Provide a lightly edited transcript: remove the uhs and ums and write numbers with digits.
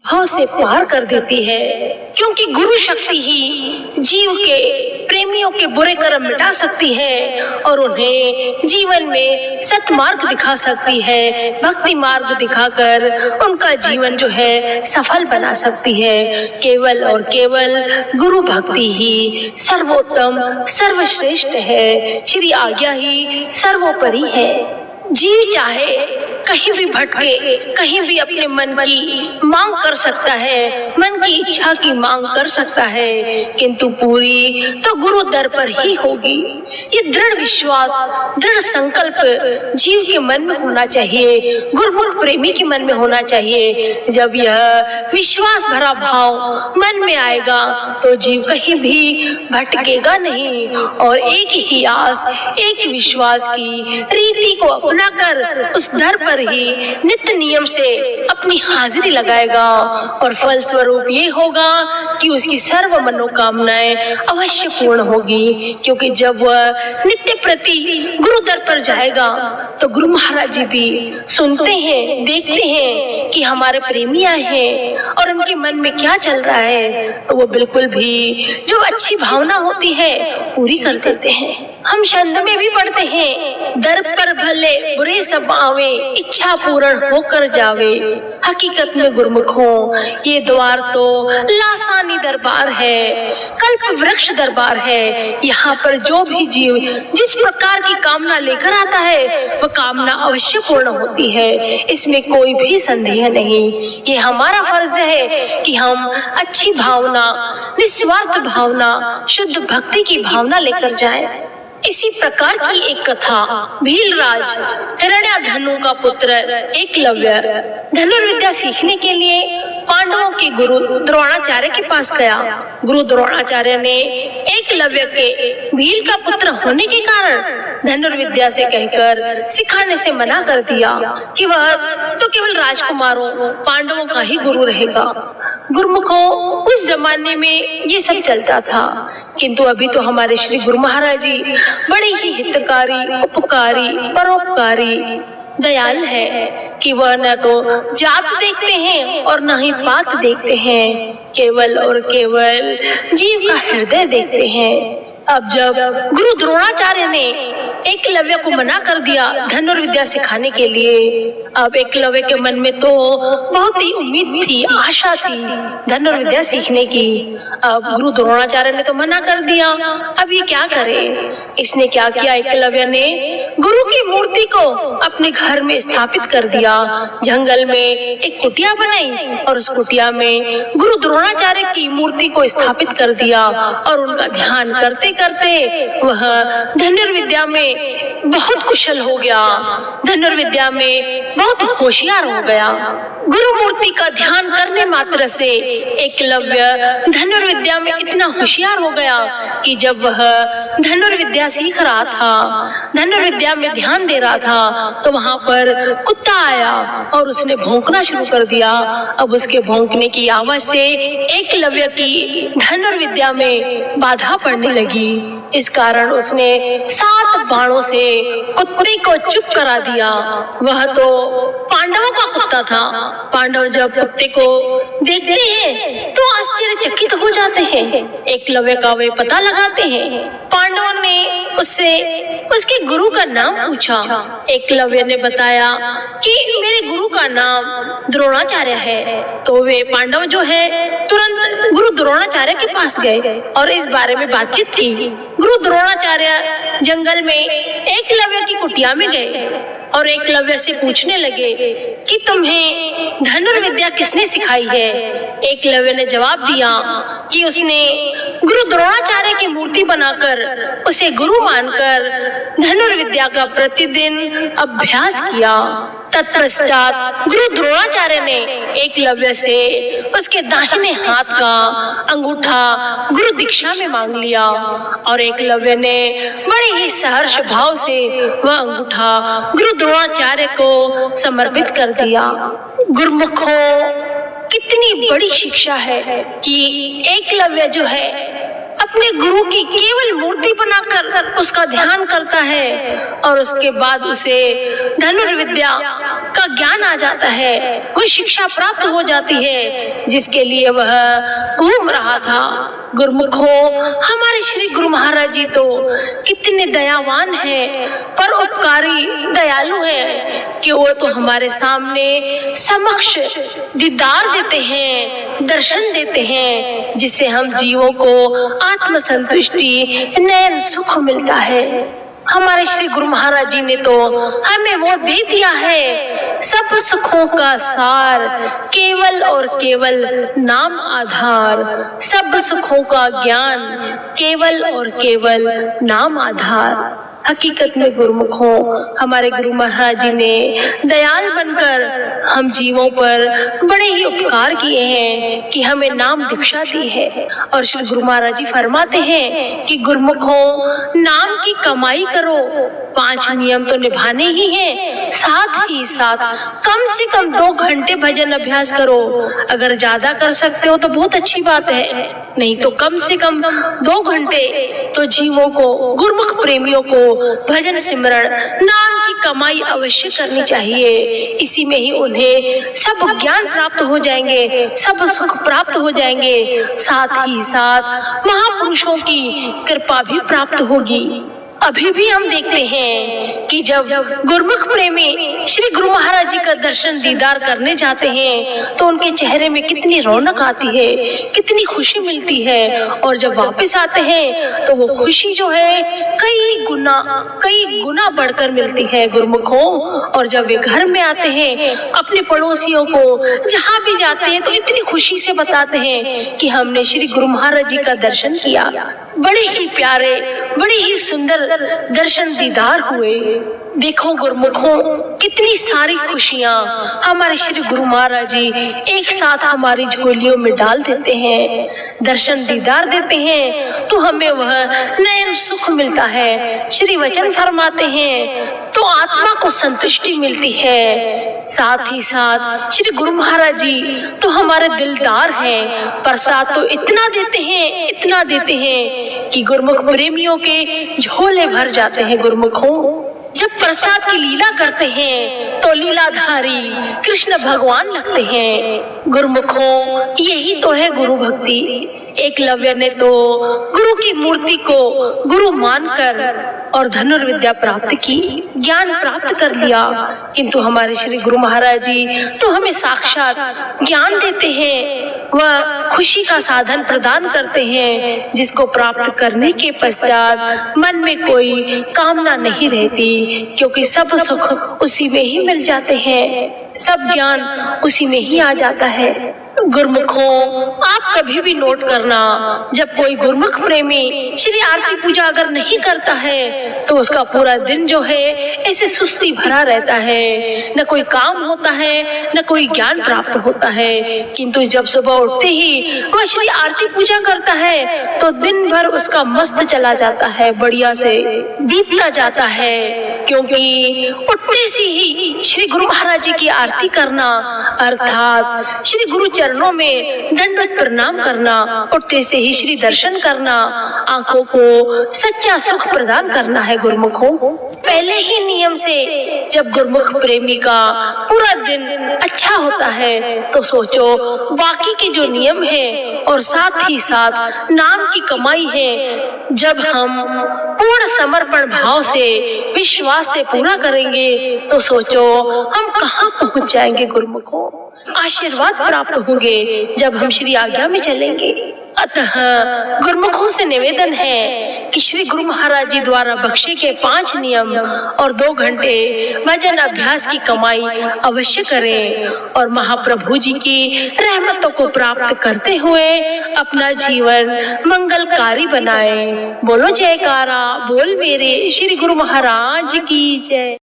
भाव से पार कर देती है, क्योंकि गुरु शक्ति ही जीव के प्रेमियों के बुरे कर्म मिटा सकती है और उन्हें जीवन में सत्मार्ग दिखा सकती है, भक्ति मार्ग दिखाकर उनका जीवन जो है सफल बना सकती है। केवल और केवल गुरु भक्ति ही सर्वोत्तम सर्वश्रेष्ठ है, श्री आज्ञा ही सर्वोपरि है। जीव चाहे कहीं भी भटके, कहीं भी अपने मन की मांग कर सकता है, मन की इच्छा की मांग कर सकता है, किंतु पूरी तो गुरु दर पर ही होगी। ये दृढ़ विश्वास, दृढ़ संकल्प जीव के मन में होना चाहिए, गुरुमुख प्रेमी के मन में होना चाहिए। जब यह विश्वास भरा भाव मन में आएगा तो जीव कहीं भी भटकेगा नहीं और एक ही आस, एक विश्वास की रीति को अपनाकर उस दर पर ही नित्य नियम से अपनी हाजिरी लगाएगा और फल स्वरूप ये होगा कि उसकी सर्व मनोकामनाएं अवश्य पूर्ण होगी। क्योंकि जब वह नित्य प्रति गुरु दर पर जाएगा तो गुरु महाराज जी भी सुनते हैं, देखते हैं कि हमारे प्रेमी आए हैं और उनके मन में क्या चल रहा है, तो वो बिल्कुल भी जो अच्छी भावना होती है पूरी कर देते हैं। हम छंद में भी पढ़ते हैं, दर पर भले बुरे सब आवे, इच्छा पूर्ण होकर जावे। हकीकत में गुरुमुखों ये द्वार तो लासानी दरबार है, कल्प वृक्ष दरबार है। यहाँ पर जो भी जीव जिस प्रकार की कामना लेकर आता है वह कामना अवश्य पूर्ण होती है, इसमें कोई भी संदेह नहीं। ये हमारा फर्ज है कि हम अच्छी भावना, निस्वार्थ भावना, शुद्ध भक्ति की भावना लेकर जाएं। इसी प्रकार की एक कथा भीलराज हिरण्याधनु का पुत्र एकलव्य धनुर्विद्या सीखने के लिए पांडवों के गुरु द्रोणाचार्य के पास गया। गुरु द्रोणाचार्य ने एकलव्य के भील का पुत्र होने के कारण धनुर्विद्या से कहकर सिखाने से मना कर दिया कि वह तो केवल राजकुमारों पांडवों का ही गुरु रहेगा। गुरुमुखों उस जमाने में ये सब चलता था, किंतु अभी तो हमारे श्री गुरु महाराज जी बड़े ही हितकारी, उपकारी, परोपकारी, दयाल है कि वह न तो जात देखते हैं और न ही पात देखते हैं, केवल और केवल जीव का हृदय देखते हैं। अब जब गुरु द्रोणाचार्य ने एकलव्य को मना कर दिया धनुर्विद्या सिखाने के लिए, अब एकलव्य के मन में तो बहुत ही उम्मीद थी, आशा थी धनुर्विद्या सीखने की। अब गुरु द्रोणाचार्य ने तो मना कर दिया, अब ये क्या करे। इसने क्या किया, एकलव्य ने गुरु की मूर्ति को अपने घर में स्थापित कर दिया। जंगल में एक कुटिया बनाई और उस कुटिया में गुरु द्रोणाचार्य की मूर्ति को स्थापित कर दिया और उनका ध्यान करते करते वह धनुर्विद्या में बहुत कुशल हो गया, धनुर्विद्या में बहुत होशियार हो गया। गुरु मूर्ति का ध्यान करने मात्र से एकलव्य धनुर्विद्या में इतना होशियार हो गया कि जब वह धनुर्विद्या सीख रहा था, धनुर्विद्या में ध्यान दे रहा था, तो वहां पर कुत्ता आया और उसने भौंकना शुरू कर दिया। अब उसके भौंकने की आवाज से एकलव्य की धनुर्विद्या में बाधा पड़ने लगी। इस कारण उसने 7 बाणों से कुत्ते को चुप करा दिया। वह तो पांडवों का कुत्ता था। पांडव जब कुत्ते को देखते हैं तो आश्चर्यचकित हो जाते हैं, एकलव्य का वे पता लगाते हैं। पांडवों ने उससे उसके गुरु का नाम पूछा। एकलव्य ने बताया कि मेरे गुरु का नाम द्रोणाचार्य है। तो वे पांडव जो है तुरंत गुरु द्रोणाचार्य के पास गए और इस बारे में बातचीत की। गुरु द्रोणाचार्य जंगल में एकलव्य की कुटिया में गए और एकलव्य से पूछने लगे कि तुम्हें धनुर्विद्या किसने सिखाई है। एकलव्य ने जवाब दिया कि उसने गुरु द्रोणाचार्य की मूर्ति बनाकर उसे गुरु मानकर धनुर्विद्या का प्रतिदिन अभ्यास किया। तत्पश्चात गुरु द्रोणाचार्य ने एकलव्य से उसके दाहिने हाथ का अंगूठा गुरु दीक्षा में मांग लिया और एकलव्य ने बड़े ही सहर्ष भाव से वह अंगूठा गुरु द्रोणाचार्य को समर्पित कर दिया। गुरुमुखों, कितनी बड़ी शिक्षा है कि एकलव्य जो है अपने गुरु की केवल मूर्ति बनाकर उसका ध्यान करता है और उसके बाद उसे धनुर्विद्या का ज्ञान आ जाता है, वह शिक्षा प्राप्त हो जाती है जिसके लिए वह घूम रहा था। गुरुमुखों, हमारे श्री गुरु महाराज जी तो कितने दयावान हैं, पर उपकारी दयालु हैं कि वो तो हमारे सामने समक्ष दीदार देते हैं, दर्शन देते हैं, जिससे हम जीवों को आत्म संतुष्टि, नयन सुख मिलता है। हमारे श्री गुरु महाराज जी ने तो हमें वो दे दिया है, सब सुखों का सार, केवल और केवल नाम आधार। सब सुखों का ज्ञान, केवल और केवल नाम आधार। हकीकत में गुरुमुखों, हमारे गुरु महाराज जी ने दयाल बनकर हम जीवों पर बड़े ही उपकार किए हैं कि हमें नाम दीक्षा दी है। और श्री गुरु महाराज जी फरमाते हैं कि गुरुमुखों, नाम की कमाई करो, 5 नियम तो निभाने ही हैं, साथ ही साथ कम से कम 2 घंटे भजन अभ्यास करो। अगर ज्यादा कर सकते हो तो बहुत अच्छी बात है, नहीं तो कम से कम 2 घंटे तो जीवों को, गुरुमुख प्रेमियों को भजन सिमरण, नाम की कमाई अवश्य करनी चाहिए। इसी में ही उन्हें सब ज्ञान प्राप्त हो जाएंगे, सब सुख प्राप्त हो जाएंगे, साथ ही साथ महापुरुषों की कृपा भी प्राप्त होगी। अभी भी हम देखते हैं कि जब गुरुमुख प्रेमी श्री गुरु महाराज जी का दर्शन दीदार करने जाते हैं तो उनके चेहरे में कितनी रौनक आती है, कितनी खुशी मिलती है, और जब वापस आते हैं तो वो खुशी जो है कई गुना बढ़कर मिलती है गुरुमुखों। और जब वे घर में आते हैं, अपने पड़ोसियों को जहाँ भी जाते हैं तो इतनी खुशी से बताते हैं कि हमने श्री गुरु महाराज जी का दर्शन किया, बड़े ही प्यारे, बड़े ही सुंदर दर्शन दीदार हुए। देखो गुरुमुखों, कितनी सारी खुशियाँ हमारे श्री गुरु महाराज जी एक साथ हमारी झोलियों में डाल देते हैं, दर्शन दीदार देते हैं तो हमें वह नयन सुख मिलता है। श्री वचन फरमाते हैं तो आत्मा को संतुष्टि मिलती है। साथ ही साथ श्री गुरु महाराज जी तो हमारे दिलदार हैं, प्रसाद तो इतना देते हैं, इतना देते हैं कि गुरुमुख प्रेमियों के झोले भर जाते हैं। गुरुमुखों, जब प्रसाद की लीला करते हैं तो लीलाधारी कृष्ण भगवान लगते हैं। गुरुमुखों, यही तो है गुरु भक्ति। एकलव्य ने तो गुरु की मूर्ति को गुरु मानकर और धनुर्विद्या प्राप्त की, ज्ञान प्राप्त कर लिया, किंतु हमारे श्री गुरु महाराज जी तो हमें साक्षात ज्ञान देते हैं, वह खुशी का साधन प्रदान करते हैं जिसको प्राप्त करने के पश्चात मन में कोई कामना नहीं रहती, क्योंकि सब सुख उसी में ही मिल जाते हैं, सब ज्ञान उसी में ही आ जाता है। गुरुमुखों, आप कभी भी नोट करना, जब कोई गुरुमुख प्रेमी श्री आरती पूजा अगर नहीं करता है तो उसका पूरा दिन जो है ऐसे सुस्ती भरा रहता है, न कोई काम होता है, न कोई ज्ञान प्राप्त होता है। किंतु जब सुबह उठते ही वह श्री आरती पूजा करता है तो दिन भर उसका मस्त चला जाता है, बढ़िया से बीतता जाता है, क्योंकि उठते से ही श्री गुरु महाराज जी की आरती करना अर्थात श्री गुरु चरणों में दंडवत प्रणाम करना, उठते से ही श्री दर्शन करना, आंखों को सच्चा सुख प्रदान करना है। गुरुमुखों, पहले ही नियम से जब गुरुमुख प्रेमी का पूरा दिन अच्छा होता है तो सोचो बाकी के जो नियम है और साथ ही साथ नाम की कमाई है, जब हम पूर्ण समर्पण भाव से, विश्वास से पूरा करेंगे तो सोचो हम कहाँ पहुँच जाएंगे। गुरुमुखों, आशीर्वाद प्राप्त होंगे जब हम श्री आज्ञा में चलेंगे। अतः गुरुमुखों से निवेदन है कि श्री गुरु महाराज जी द्वारा बख्शे के 5 नियम और 2 घंटे भजन अभ्यास की कमाई अवश्य करें और महाप्रभु जी की रहमतों को प्राप्त करते हुए अपना जीवन मंगलकारी बनाएं। बोलो जयकारा, बोल मेरे श्री गुरु महाराज की जय।